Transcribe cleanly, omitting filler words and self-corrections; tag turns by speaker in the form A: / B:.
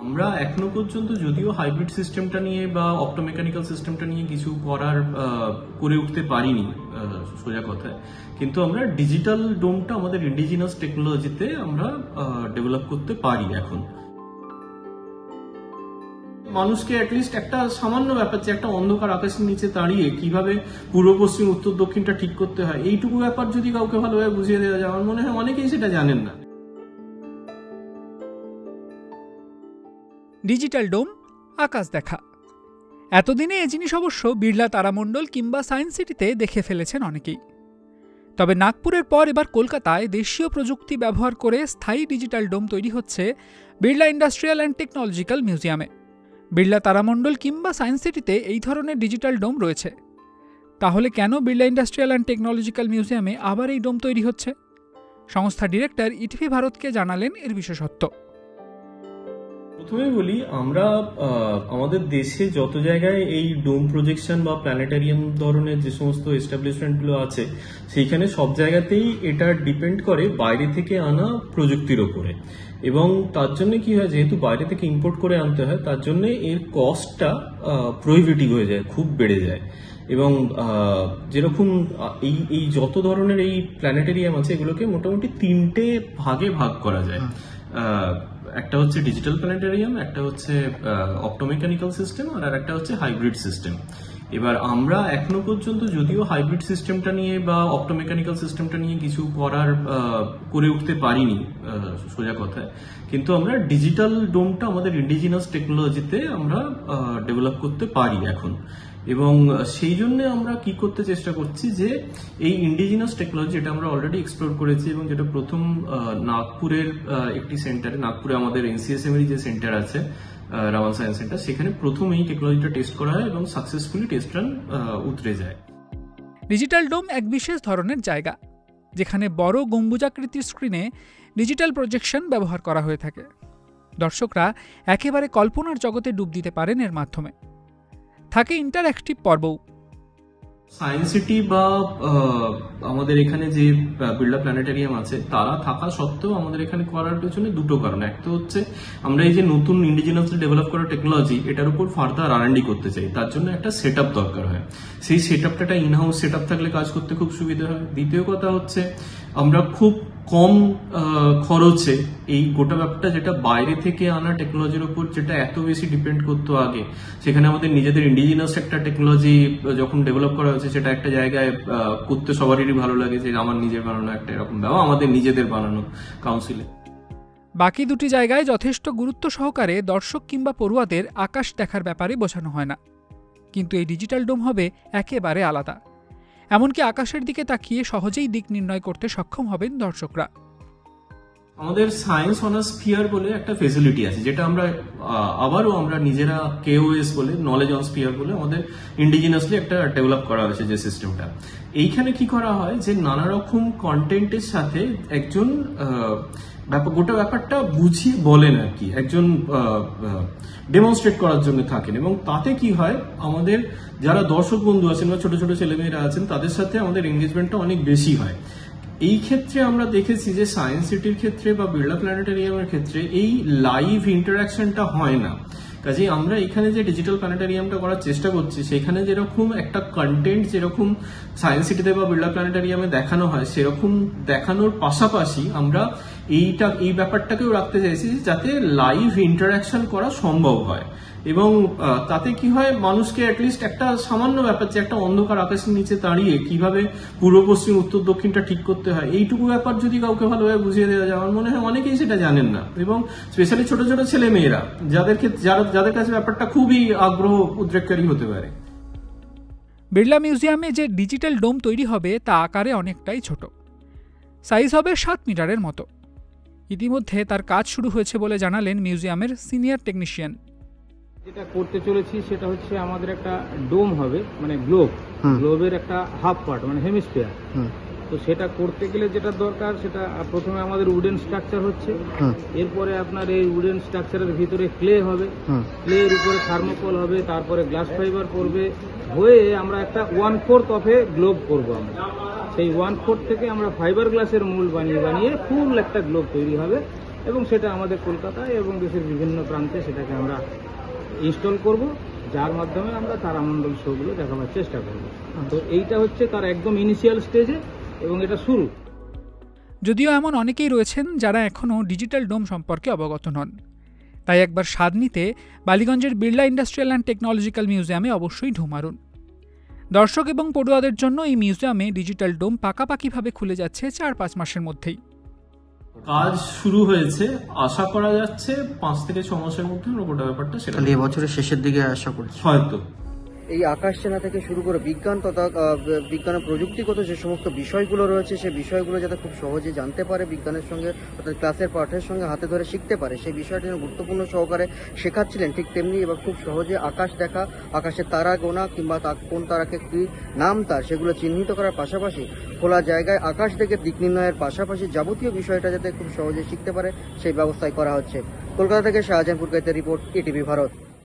A: আমরা এখনো পর্যন্ত যদিও হাইব্রিড সিস্টেমটা নিয়ে বা অপটোমেকানিক্যাল সিস্টেমটা নিয়ে কিছু করে উঠতে পারিনি সোজা কথায়, কিন্তু আমরা ডিজিটাল ডোমটা আমাদের ইন্ডিজিনাস টেকনোলজিতে আমরা ডেভেলপ করতে পারি এখন। মানুষকে অ্যাটলিস্ট একটা সামান্য ব্যাপার, যে একটা অন্ধকার আকাশের নিচে দাঁড়িয়ে কিভাবে পূর্ব পশ্চিম উত্তর দক্ষিণটা ঠিক করতে হয়, এইটুকু ব্যাপার যদি কাউকে ভালোভাবে বুঝিয়ে দেওয়া যায়, আমার মনে হয় অনেকেই সেটা জানেন না।
B: ডিজিটাল ডোম, আকাশ দেখা। এতদিনে এই জিনিস অবশ্য বিড়লা তারামণ্ডল কিংবা সায়েন্স সিটিতে দেখে ফেলেছেন অনেকেই। তবে নাগপুরের পর এবার কলকাতায় দেশীয় প্রযুক্তি ব্যবহার করে স্থায়ী ডিজিটাল ডোম তৈরি হচ্ছে বিড়লা ইন্ডাস্ট্রিয়াল অ্যান্ড টেকনোলজিক্যাল মিউজিয়ামে। বিড়লা তারামণ্ডল কিংবা সায়েন্স সিটিতে এই ধরনের ডিজিটাল ডোম রয়েছে, তাহলে কেন বিড়লা ইন্ডাস্ট্রিয়াল অ্যান্ড টেকনোলজিক্যাল মিউজিয়ামে আবার এই ডোম তৈরি হচ্ছে? সংস্থার ডিরেক্টর ইটিভি ভারতকে জানালেন এর বিশেষত্ব।
A: প্রথমে বলি, আমরা আমাদের দেশে যত জায়গায় এই ডোম প্রজেকশন বা প্ল্যানেটারিয়াম ধরনের যে সমস্ত এস্টাবলিশমেন্টগুলো আছে, সেইখানে সব জায়গাতেই এটা ডিপেন্ড করে বাইরে থেকে আনা প্রযুক্তির ওপরে। এবং তার জন্য কি হয়, যেহেতু বাইরে থেকে ইম্পোর্ট করে আনতে হয়, তার জন্য এর কস্টটা প্রহিবিটিভ হয়ে যায়, খুব বেড়ে যায়। এবং যেরকম এই যত ধরনের এই প্ল্যানেটারিয়াম আছে, এগুলোকে মোটামুটি 3টে ভাগে ভাগ করা যায়। একটা হচ্ছে ডিজিটাল প্ল্যানেটারিয়াম, একটা হচ্ছে অপটোমেকানিক্যাল সিস্টেম, আর একটা হচ্ছে হাইব্রিড সিস্টেম। এবার আমরা এখনো পর্যন্ত যদিও হাইব্রিড সিস্টেমটা নিয়ে বা অপটোমেকানিক্যাল সিস্টেমটা নিয়ে কিছু করে উঠতে পারিনি সোজা কথায়, কিন্তু আমরা ডিজিটাল ডোমটা আমাদের ইন্ডিজিনাস টেকনোলজিতে আমরা ডেভেলপ করতে পারি এখন। এবং সেই জন্য আমরা কি করতে চেষ্টা করছি, যে এই ইন্ডিজিনাস টেকনোলজি, এটা আমরা অলরেডি এক্সপ্লোর করেছি এবং যেটা প্রথম নাগপুরের একটি সেন্টারে, নাগপুরে আমাদের এনসিএসএম এর যে সেন্টার আছে, রামান সায়েন্স সেন্টার, সেখানে প্রথম এই টেকনোলজিটা টেস্ট করা হয় এবং সাকসেসফুলি টেস্ট রান উতরে যায়।
B: ডিজিটাল ডোম এক বিশেষ ধরনের জায়গা, যেখানে বড় গম্বুজাকৃতির স্ক্রিনে ডিজিটাল প্রজেকশন ব্যবহার করা হয়ে থাকে। দর্শকরা একেবারে কল্পনার জগতে ডুব দিতে পারেন এর মাধ্যমে। থাকে ইন্টারঅ্যাক্টিভ পর্বও।
A: সায়েন্স সিটি বা আমাদের এখানে যে বিড়লা প্ল্যানেটারিয়াম আছে, তারা থাকা সত্ত্বেও আমাদের এখানে করার পেছনে দুটো কারণ। একটা হচ্ছে আমরা এই যে নতুন ইন্ডিজিনাসলি ডেভেলপ করা টেকনোলজি, এটার উপর ফার্দার R&D করতে চাই, তার জন্য একটা সেট আপ দরকার হয়। সেই সেট আপটা একটা ইনহাউস সেট আপ থাকলে কাজ করতে খুব সুবিধা হয়। দ্বিতীয় কথা হচ্ছে, আমরা খুব কম খরচে এই গোটা ব্যাপারটা, যেটা বাইরে থেকে আনা টেকনোলজির উপর যেটা এত বেশি ডিপেন্ড করতো আগে, সেখানে আমাদের নিজেদের ইন্ডিজিনাস একটা টেকনোলজি যখন ডেভেলপ করা হয়েছে, সেটা একটা জায়গায় করতে সবারই ভালো লাগে, যে আমার নিজের বানানো একটা এরকম ব্যাপার, আমাদের নিজেদের বানানো কাউন্সিলে।
B: বাকি দুটি জায়গায় যথেষ্ট গুরুত্ব সহকারে দর্শক কিংবা পড়ুয়াদের আকাশ দেখার ব্যাপারে বোঝানো হয় না, কিন্তু এই ডিজিটাল ডোম হবে একেবারে আলাদা। এমনকি আকাশের দিকে তাকিয়ে সহজেই দিক নির্ণয় করতে সক্ষম হবেন দর্শকরা।
A: আমাদের সায়েন্স অন আ স্ফিয়ার বলে একটা ফেসিলিটি আছে, যেটা আমরা আমরা নিজেরা KOS বলে, নলেজ অন স্ফিয়ার বলে আমাদের ইন্ডিজিনাসলি একটা ডেভেলপ করা হয়েছে যে সিস্টেমটা। এইখানে কি করা হয়, যে নানা রকম কন্টেন্টের সাথে একজন গোটা ব্যাপারটা বুঝিয়ে বলেন আর কি, একজন ডেমনস্ট্রেট করার জন্য থাকেন। এবং তাতে কি হয়, আমাদের যারা দর্শক বন্ধু আছেন বা ছোট ছোট ছেলেমেয়েরা আছেন, তাদের সাথে আমাদের এঙ্গেজমেন্টটা অনেক বেশি হয়। এই ক্ষেত্রে আমরা দেখেছি যে সায়েন্স সিটির ক্ষেত্রে বা বিড়লা প্ল্যানেটারিয়ামের ক্ষেত্রে এই লাইভ ইন্টারাকশনটা হয় না। কাজেই আমরা এখানে যে ডিজিটাল প্ল্যানেটারিয়ামটা করার চেষ্টা করছি, সেখানে যেরকম একটা কন্টেন্ট যেরকম সায়েন্স সিটিতে বা বিড়লা প্ল্যানেটারিয়ামে দেখানো হয়, সেরকম দেখানোর পাশাপাশি আমরা এই ব্যাপারটাকেও রাখতে চাইছি, যাতে লাইভ ইন্টারাকশন করা সম্ভব হয়। এবং তাতে কি হয়, মানুষকে অ্যাটলিস্ট একটা সামান্য ব্যাপার, যে একটা অন্ধকার আকাশের নিচে দাঁড়িয়ে কিভাবে পূর্ব পশ্চিম উত্তর দক্ষিণটা ঠিক করতে হয়, এইটুকু ব্যাপার যদি কাউকে ভালোভাবে বুঝিয়ে দেওয়া যায়, আমার মনে হয় অনেকেই সেটা জানেন না। এবং স্পেশালি ছোট ছোট ছেলে মেয়েরা, যাদের কাছে ব্যাপারটা খুবই আগ্রহ উদ্রেককারী হতে পারে।
B: বিড়লা মিউজিয়ামে যে ডিজিটাল ডোম তৈরি হবে তা আকারে অনেকটাই ছোট, সাইজ হবে 7 মিটারের মতো। ইতিমধ্যে তার কাজ শুরু হয়েছে বলে জানালেন মিউজিয়ামের সিনিয়র টেকনিশিয়ান।
C: যেটা করতে চলেছি সেটা হচ্ছে আমাদের একটা ডোম হবে, মানে গ্লোবের একটা হাফ পার্ট, মানে হেমিস্ফিয়ার। তো সেটা করতে গেলে যেটা দরকার, সেটা প্রথমে আমাদের উডেন স্ট্রাকচার হচ্ছে, এরপরে আপনার এই উডেন স্ট্রাকচারের ভিতরে ক্লে হবে, ক্লের উপরে থার্মোকল হবে, তারপরে গ্লাস ফাইবার পড়বে, হয়ে আমরা একটা 1/4 অফ এ গ্লোব করবো। আমরা সেই 1/4 থেকে আমরা ফাইবার গ্লাসের মোল্ড বানিয়ে ফুল একটা গ্লোব তৈরি হবে। এবং সেটা আমাদের কলকাতায় এবং দেশের বিভিন্ন প্রান্তে সেটাকে আমরা ইনস্টল করব, যার মাধ্যমে আমরা তারামণ্ডল শোগুলো দেখাবার চেষ্টা করব। তো এইটা হচ্ছে তার একদম ইনিশিয়াল স্টেজে এবং এটা শুরু।
B: যদিও এমন অনেকেই রয়েছেন যারা এখনও ডিজিটাল ডোম সম্পর্কে অবগত নন, তাই একবার স্বাদ নিতে বালিগঞ্জের বিড়লা ইন্ডাস্ট্রিয়াল অ্যান্ড টেকনোলজিক্যাল মিউজিয়ামে অবশ্যই ঢু মারুন। দর্শক এবং পড়ুয়াদের জন্য এই মিউজিয়ামে ডিজিটাল ডোম পাকাপাকিভাবে খুলে যাচ্ছে 4-5 মাসের মধ্যেই।
A: কাজ শুরু হয়েছে, আশা করা যাচ্ছে 5 থেকে 6 মাসের মধ্যে আমরা গোটা ব্যাপারটা সেটা
D: তাহলে এবছরের শেষের দিকে আশা করছি।
A: হয়তো
D: এই আকাশযান থেকে শুরু করে বিজ্ঞান তথা বিজ্ঞান ও প্রযুক্তিগত যে সমস্ত বিষয়গুলো রয়েছে, সেই বিষয়গুলো যাতে খুব সহজে জানতে পারে, বিজ্ঞানের সঙ্গে অর্থাৎ ক্লাসের পাঠের সঙ্গে হাতে ধরে শিখতে পারে, সেই বিষয়টি যেন গুরুত্বপূর্ণ সহকারে শেখাচ্ছিলেন। ঠিক তেমনি এবার খুব সহজে আকাশ দেখা, আকাশের তারা গোনা কিংবা কোন তারাকে কী নাম তার সেগুলো চিহ্নিত করার পাশাপাশি খোলা জায়গায় আকাশ দেখে দিক নির্ণয়ের পাশাপাশি যাবতীয় বিষয়টা যাতে খুব সহজে শিখতে পারে সেই ব্যবস্থাই করা হচ্ছে। কলকাতা থেকে শাহজাহান পুরকাইতের রিপোর্ট, ETV ভারত।